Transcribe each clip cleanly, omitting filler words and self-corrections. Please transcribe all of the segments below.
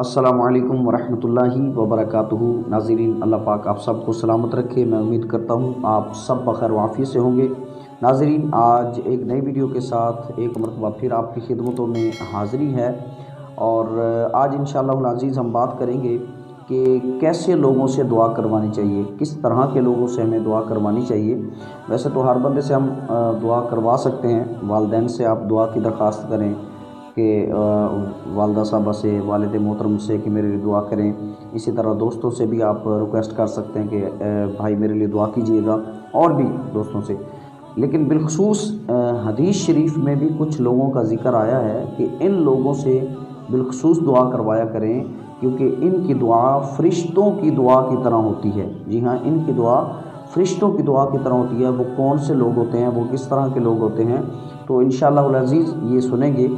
अस्सलामु अलैकुम वरहमतुल्लाहि वबरकातुहू। नाज़रीन, अल्लाह पाक आप सब को सलामत रखे। मैं उम्मीद करता हूँ आप सब बखैर वाफ़ियत से होंगे। नाज़रीन, आज एक नई वीडियो के साथ एक मरतबा फिर आपकी खिदमतों में हाज़िरी है और आज इंशाअल्लाह अज़ीज़ हम बात करेंगे कि कैसे लोगों से दुआ करवानी चाहिए, किस तरह के लोगों से हमें दुआ करवानी चाहिए। वैसे तो हर बंदे से हम दुआ करवा सकते हैं। वालिदैन से आप दुआ की दरख्वास्त करें कि वालदा साहबा से, वालिद मोहतरम से कि मेरे लिए दुआ करें। इसी तरह दोस्तों से भी आप रिक्वेस्ट कर सकते हैं कि भाई मेरे लिए दुआ कीजिएगा, और भी दोस्तों से। लेकिन बिलखसूस हदीस शरीफ में भी कुछ लोगों का ज़िक्र आया है कि इन लोगों से बिलखसूस दुआ करवाया करें, क्योंकि इनकी दुआ फ़रिश्तों की दुआ की तरह होती है। जी हाँ, इनकी दुआ फ़रिश्तों की दुआ की तरह होती है। वो कौन से लोग होते हैं, वो किस तरह के लोग होते हैं, तो इंशाअल्लाह अज़ीज़ ये सुनेंगे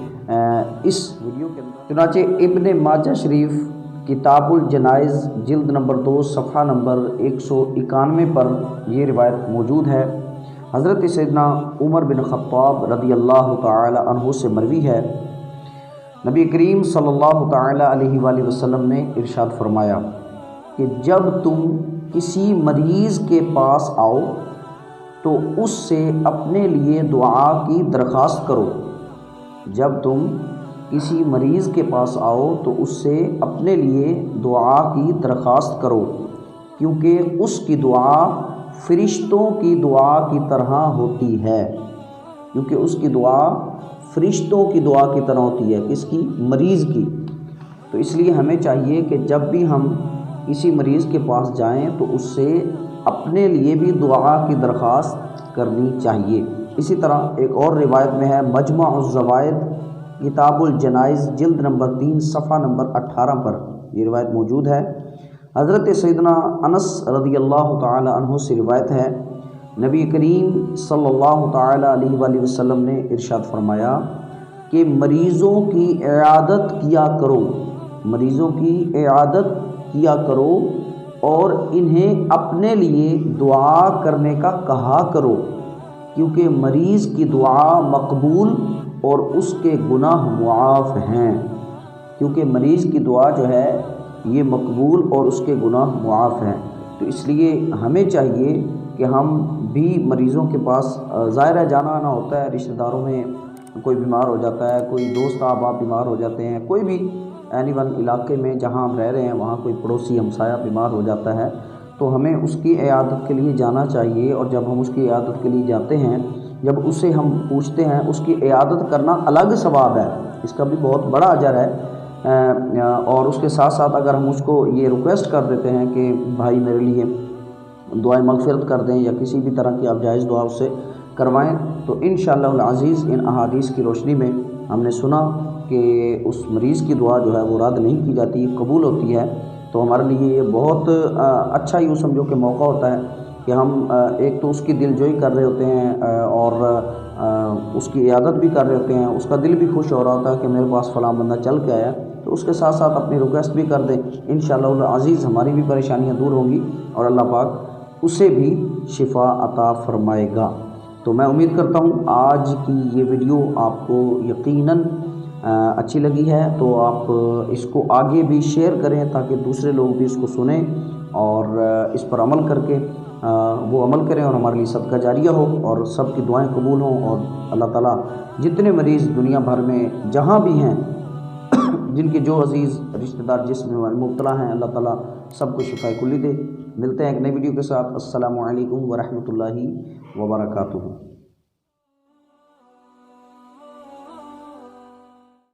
इस वीडियो के अंदर। चुनांचे इब्ने माजा शरीफ किताबुल जनाइज़ जिल्द नंबर 2 सफ़हा नंबर 191 पर ये रिवायत मौजूद है। हज़रत सैयदना उमर बिन ख़त्ताब रज़ियल्लाहु ताला अन्हु से मरवी है। नबी करीम सल्लल्लाहु ताला अलैहि वसल्लम ने इरशाद फरमाया कि जब तुम किसी मरीज़ के पास आओ तो उससे अपने लिए दुआ की दरख्वास्त करो। जब तुम किसी मरीज़ के पास आओ तो उससे अपने लिए दुआ की दरख्वास्त करो, क्योंकि उसकी दुआ फ़रिश्तों की दुआ की तरह होती है। क्योंकि उसकी दुआ फ़रिश्तों की दुआ की तरह होती है। किसकी? मरीज़ की। तो इसलिए हमें चाहिए कि जब भी हम किसी मरीज़ के पास जाएं तो उससे अपने लिए भी दुआ की दरख्वास्त करनी चाहिए। इसी तरह एक और रिवायत में है, मजमुअज़ ज़वाइद किताबुल जनाइज़ जिल्द नंबर 3 सफ़हा नंबर 18 पर ये रिवायत मौजूद है। हज़रत सैयदना अनस रज़ियल्लाहु ताला अन्हु से रिवायत है, नबी करीम सल्लल्लाहु ताला अलैहि वसल्लम ने इरशाद फरमाया कि मरीज़ों की इयादत किया करो, मरीज़ों की इयादत किया करो और इन्हें अपने लिए दुआ करने का कहा करो, क्योंकि मरीज़ की दुआ मकबूल और उसके गुनाह मुआफ़ हैं। क्योंकि मरीज़ की दुआ जो है ये मकबूल और उसके गुनाह मुआफ़ हैं। तो इसलिए हमें चाहिए कि हम भी मरीज़ों के पास, ज़ाहिर है जाना आना होता है, रिश्तेदारों में कोई बीमार हो जाता है, कोई दोस्त आप बीमार हो जाते हैं, कोई भी एनीवन इलाके में जहाँ हम रह रहे हैं वहाँ कोई पड़ोसी हमसाया बीमार हो जाता है, तो हमें उसकी इयादत के लिए जाना चाहिए। और जब हम उसकी इयादत के लिए जाते हैं, जब उससे हम पूछते हैं, उसकी इयादत करना अलग सवाब है, इसका भी बहुत बड़ा अजर है। और उसके साथ साथ अगर हम उसको ये रिक्वेस्ट कर देते हैं कि भाई मेरे लिए दुआएं मग़फ़िरत कर दें या किसी भी तरह की आप जायज़ दुआ उससे करवाएं, तो इंशाअल्लाह अज़ीज़ इन अहादीस की रोशनी में हमने सुना कि उस मरीज़ की दुआ जो है वो रद्द नहीं की जाती, कबूल होती है। तो हमारे लिए ये बहुत अच्छा यूँ समझो कि मौका होता है कि हम एक तो उसकी दिलजोई कर रहे होते हैं और उसकी इयादत भी कर रहे होते हैं, उसका दिल भी खुश हो रहा होता है कि मेरे पास फ़लाँ बंदा चल के आया, तो उसके साथ साथ अपनी रिक्वेस्ट भी कर दें। इंशाअल्लाह अज़ीज़ हमारी भी परेशानियाँ दूर होंगी और अल्लाह पाक उसे भी शिफा अता फ़रमाएगा। तो मैं उम्मीद करता हूँ आज की ये वीडियो आपको यकीनन अच्छी लगी है, तो आप इसको आगे भी शेयर करें ताकि दूसरे लोग भी इसको सुनें और इस पर अमल करके वो अमल करें और हमारे लिए सदका जारिया हो और सब की दुआएं कबूल हों। और अल्लाह ताला जितने मरीज़ दुनिया भर में जहाँ भी हैं, जिनके जो अज़ीज़ रिश्तेदार जिसमें मुब्तला हैं, अल्लाह ताला सबको शिफाए कुल्ली दे। मिलते हैं एक नई वीडियो के साथ। अस्सलामु अलैकुम वरहमतुल्लाहि वबरकातुहू।